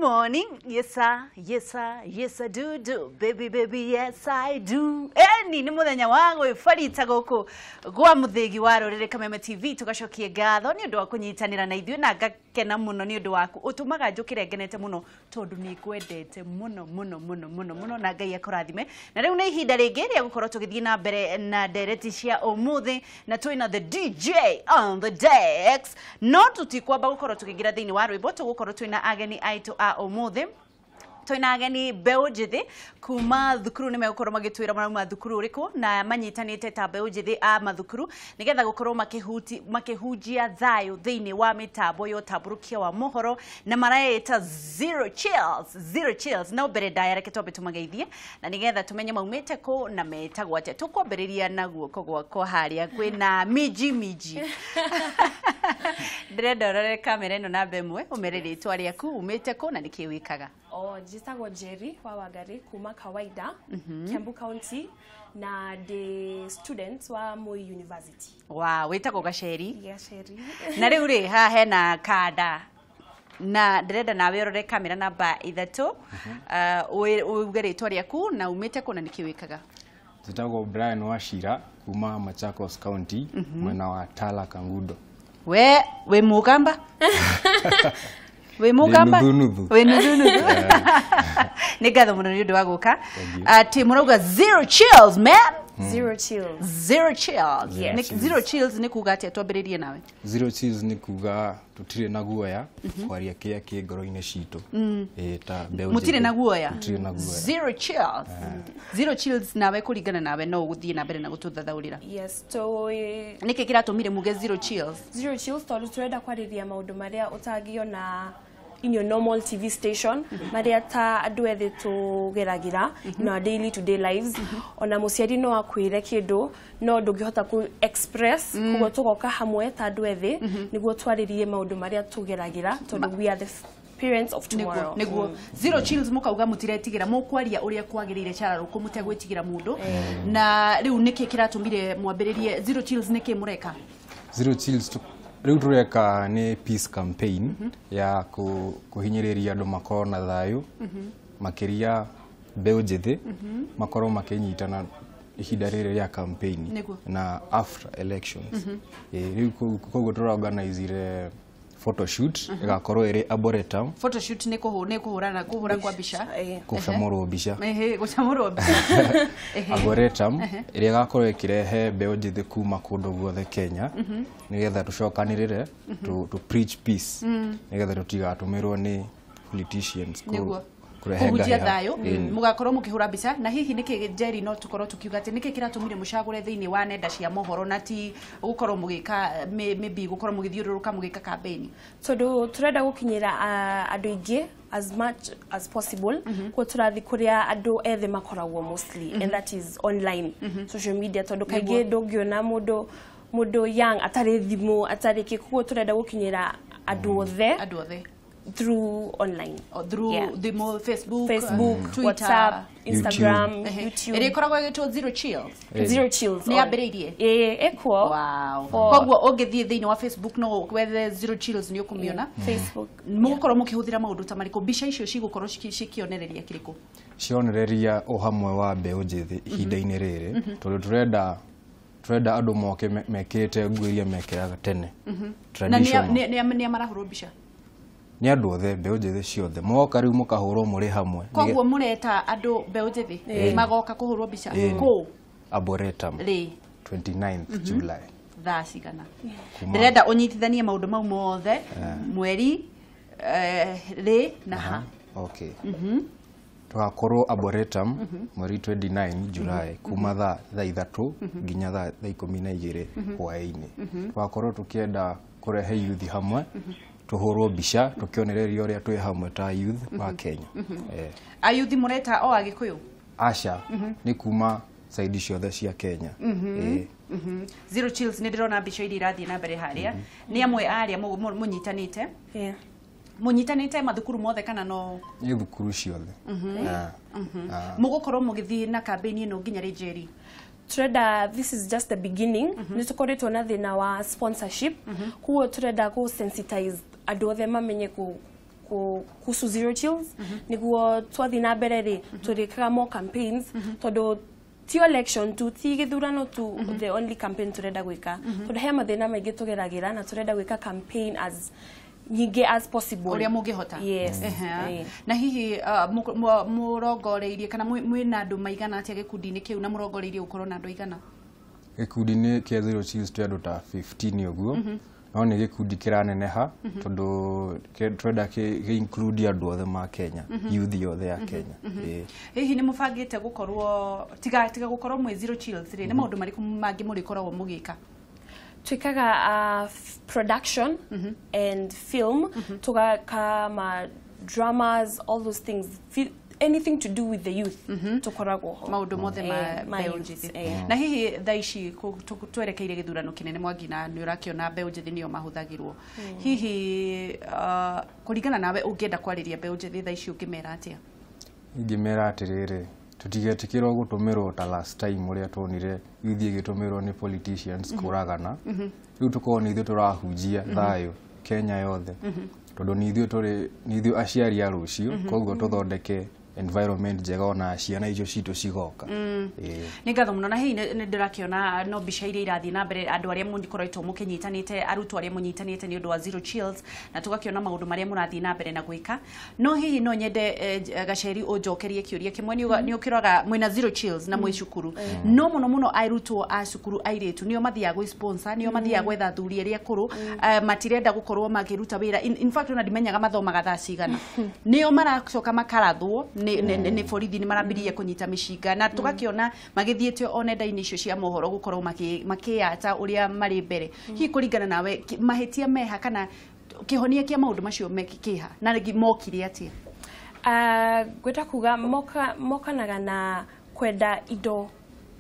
morning. Yes, sir. Yes, sir. Yes, I do. Baby, yes, I do. Ni muthenya wangu ifarita guku gwa muthigi wa rurire Kameme TV tugacokie ngatho ni undu wa kunyitanira na ithuĩ na ngakena muno ni undu waku utumaga njukire ngenete muno tondu ni kwendete muno na Ngai akurathime na riu ni ihinda ringi ria gukorwo tugithie na mbere na ndereti cia umuthi na twina the DJ on the decks no tutikwamba gukorwo tukingira thiini wa rwimbo tugukorwo twina ageni aitu a umuthi Twina ageni Mbeu Njithi kuma thukuru ni megukorwo magitwira marauma thukuru uriku na manyitanite ta Mbeu Njithi a mathukuru nigetha gukorwo makihunjia thayu thiini wa mitambo yo taburukia wa mohoro na maraita zero chills no bere direct tobe tumageithie na nigetha tumenye maumite ku na metagwo atia tukwambiriria naguo kogwa haria kwina miji ndĩrenda ũrore kamera ĩno namba ĩmwe ũmere rĩtwa rĩaku umĩte kũ na nĩkĩ wĩkaga Njĩtagwo Njeri wa Wangari kuma Kawaida Kiambu County na the students wa Moi University wĩtagwo Gacheri Gacheri na rĩu rĩ haha hena kanda na ndĩrenda nawe ũrore kamera namba 3 uge rĩtwa rĩaku na umĩte kũ na nĩkĩ wĩkaga Njĩtagwo Brian Wachira kuma Machakos County mwena wa Tala Kangudo we mugamba we mugamba we nuthu nigatho muno ni undu wa guka ati murauga zero chills man Zero chills. Yes. Zero chills ni kuga ati atwambiririe nawe. Zero chills ni kuga tutire na guoya kwaria kia ngoro-ini citu. Ta Mbeu Njithi. Mutire na guoya. Zero chills. Zero chills nawe kuringana nawe no uguthie na mbere na gututhathaurira. Yes, so niki kiratumire muge zero chills. Zero chills tondu turenda kwariria maundu maria utagio na in your normal TV station maria ta andu ethi tugeragira in our daily to day lives ona muciari no akwire kindu no ndungihota ku express kugo tugoka hamwe ta andu ethi niguo twaririe maundu maria tugeragira tondu we are the parents of tomorrow niguo zero chills mukauga mutiretigira mukwaria uria kwagirire cara ruku mutegwitigira mundu na riu niki kiratumire mwambiririe zero chills niki mureka Zero chills Riu tureka ni peace campaign ya kuhinyiriria andu makorwo na thayu makiria Mbeu Njithi makorwo makinyitana ihinda riri ya campaign na after elections riu koguo turaorganize photoshoot igakorwo iri arboretum photoshoot ni kuhura kwa mbica gucamurwo mbica gucamurwo mbica arboretum iri igakorwo ikirehe Mbeu Njithi kuma kundu guothe Kenya nigetha tucokanirire to preach peace nigetha tutigatumirwo ni politicians kuhujia thayo mugakorwo mukihura mbica na hihi niki Njeri no tukorwo tukiuga ati niki kiratumire mucagure thiini wa nenda cia mohoro na ti gukorwo mugika maybe gukorwo mugithiururuka mugika campaign tondu turenda gukinyira andu ingi as much as possible ko turathi kuria andu ethe makoragwo mostly and that is online social media tondu kaingi ndungiona mundu young atari thimu atari kikuo turenda gukinyira andu othe through online or through the more Facebook Twitter, WhatsApp, Instagram, YouTube. Ere koragwo gitwo zero chills. Ni ambiririe. Eko. Wow. Kogwo ongithie thiini wa Facebook no wethe zero chills ni ukumiona Facebook. Mugukorwo mukihuthira maundu ta mariko mbica icio cigukorwo cikionereria kiriko. Cionereria o hamwe wa Mbeu Njithi ihinda-ini riri tondu turenda andu moke mekirite nguo iria mekiraga tene. Traditional. Na ni amarahurwo mbica. Ni andu othe Mbeu Njithi ciothe moka riu mukahurwo muri hamwe kogwo mureta andu Mbeu Njithi magoka kuhurwo mbica ko arboretum 29th July thacigana ndirenda unyitithanie maundu mau mothe mweri ri na ha okay tugakorwo arboretum mweri 29 July kuma thaa 3 nginya thaa 12 hwaini tugakorwo tukienda kurehe youth hamwe tuhurwo mbica tukionereria uria twi hamwe ta youth wa Kenya youth mureta o agikuyu asha ni kuma side ciothe cia Kenya zero chills ni ndirona mbica iria irathie na mbere haria ni amwe aria munyitanite munyitanite mathukuru mothe kana no ni thukuru ciothe mugukorwo mugithie na campaign ino nginya ri Njeri turenda this is just the beginning nitukoretwo na thina wa sponsorship kuo turenda ku sensitize andu othe mamenye kuhusu Zero Chills niguo twathi na mbere ri turikaga more campaigns todo tio election tu tigithurano tu the only campaign turenda gwika todo he mathina maingi tugeragira na turenda gwika campaign as nyingi as possible uria mungihota. Yes. Na hihi murongoreirie kana mwina andu maigana atia gikundi-ini kiu na murongoreirie ukorwo na andu aigana? Gikundi-ini kia Zero Chills tu andu ta 15 uguo no ni gikundi kiraneneha tondu turenda ki include andu othe ma Kenya, youth yothe ya Kenya. Hihi ni mubangite gukorwo tiga gukorwo mwe Zero Chills ri ni maundu mariku mangi murikoragwo mugika? Twikaga production and film, tukaka dramas, all those things, anything to do with the youth. Tukoragwo maundu mothe ma Mbeu Njithi. Na hihi thaici twerekeire githurano kinene Mwangi na ni urakiona Mbeu Njithi nio mahuthagirwo. Hihi kuringana nawe ungienda kwariria Mbeu Njithi thaici ungimera atia? Ingimera atiriri tutigetikirwo gutumirwo ta last time uria tuonire youth igitumirwo ni politicians kuragana. Riu tukorwo ni ithu turahunjia thayu Kenya yothe tondu ni ithu aciari a rucio koguo tuthondeke environment njega ona ciana icio citu cigoka. Ni ngatho muno na hihi ni ndirakiona no bica iria irathi na mbere andu aria mundikoraitwo mukinyitanite arutwo aria munyitanite ni undu wa Zero Chills na tugakiona maundu maria murathi na mbere na gwika. No hihi no nyende Gacheri unjokerie kiuria kimwe ni ukiraga mwina Zero Chills na mwe cukuru no muno arutwo a cukuru airetu nio mathia go sponsor nio mathia gwetha thuri iria kuru matirenda gukorwo magiruta wira. In fact ona dimenyaga mathomaga thaa cigana nio maracoka makarathwo ni borithi ni marambirie kunyita mishinga na tugakiona magithiete onenda-ini icio cia mohoro gukorwo makiata uria mari mbere. Hihi kuringana nawe mahitia meha kana kihonia kia maundu macio mekiha na mokire atia? Gweta kuga mokanaga na kwenda indo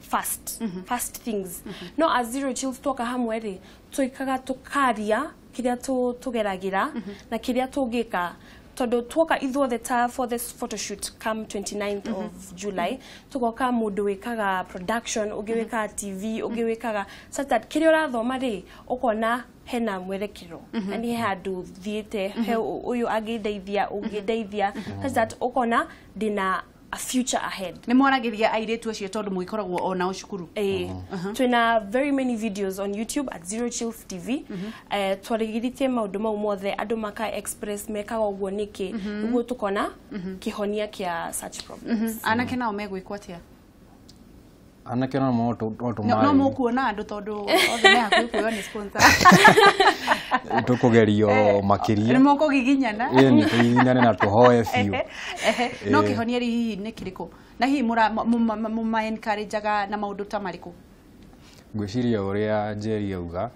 fast things. No as Zero Chills twoka hamwe ri tuikaga tukaria kiria tugeragira na kiria tugika todo twoka ithuothe ta for this photo shoot come 29th of July tugoka mundu wikaga production ugiwika TV ugiwikaga such that kiria urathoma ri ukona hena mwerekero and he handu thiete he uyu agideithia ugideithia such that ukona dina a future ahead. Ni mwaragiria airetu acio tondu muikoragwo ona ucukuru. Twina very many videos on YouTube at Zero Chills TV. Twarigiritie maundu mau mothe andu maka express mekaga uguo niki uguo tukona kihonia kia such problems. Anake nao megwikwa atia? Anake nao no mukuona andu tondu othe me hakuhi kuyo ni sponsor. Tukugerio makiria. Ni mukugiginyana. Ni tugiginyana na tuhoe fiu. No kihonia hihi ni kiriko? Na hihi muma encourageaga na maundu ta mariku? Gwiciria uria Njeri auga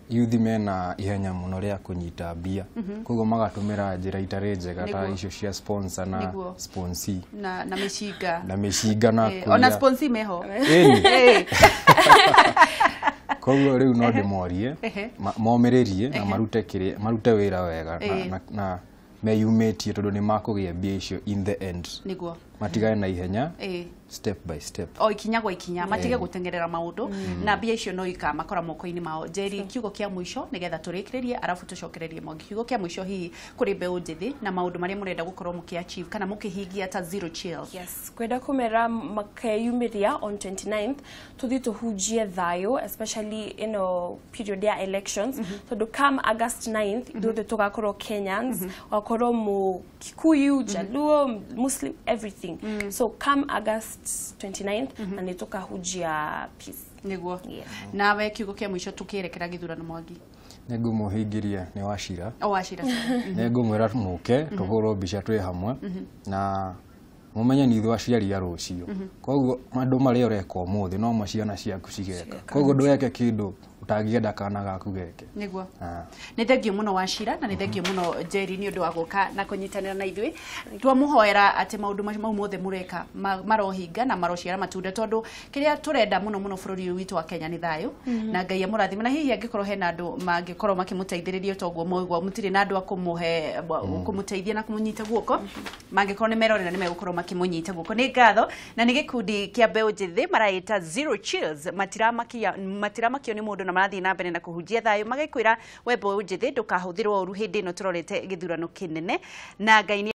youth mena ihenya muno ria kunyita mbia koguo magatumira njira itari njega ta icio cia sponsor na sponsee na mishinga na ona sponsee meho koguo riu no ndimorie momiririe na marute wira wega na meyumetie tondu ni makugia mbia icio in the end niguo matigane na ihenya step by step o ikinya gwa ikinya matige gutengerera maundu na mbia icio no ika makora moko-ini mao. Njeri kiugo kia mwisho nigetha turikirerie arafu tucokererie Mwangi kiugo kia mwisho hihi kuri Mbeu Njithi na maundu maria murenda gukorwo mukiachieve kana mukihingia ta Zero Chills? Yes, kwenda kumera makeyumiria on 29th tuthi tuhujie thayu especially in a period ya elections tondu come August 9th ithuothe tugakorwo Kenyans wakorwo mu Kikuyu, Jaluo, Muslim, everything. So come August 29th na nituka hujia peace. Niguo. Nawe kiugo kia mwisho tukirekera githurano Mwangi? Ningumuhingiria ni Wachira. Wachira. Ningumwira muke tuhurwo mbica twi hamwe na mumenye ni ithu aciari a rucio. Koguo andu mari ureka umuthi no maciana ciaku cigeka. Koguo ndweke kindu utagienda kana gaku geke. Niguo. Ni thengio muno Wachira na ni thengio muno Njeri ni undu wa guka na kunyitanira na ithui. Twamuhoera ati maundu mau mothe mureka marohinga na marociara matunda tondu kiria turenda muno bururi witu wa Kenya ni thayu na Ngai amurathime na hihi angikorwo hena andu mangikorwo makimuteithiriria toguo moigwa mutiri na andu akumuhe kumuteithia na kumunyita guoko mangikorwo ni merorera ni megukorwo makimunyita guoko. Ni ngatho na ni gikundi kia Mbeu Njithi maraita Zero Chills matiramakio ni mundu na marathii na mbere na kuhunjia thayu magikwira we Mbeu Njithi ndukahuthirwo uru hindi no turorete githurano kinene na Ngai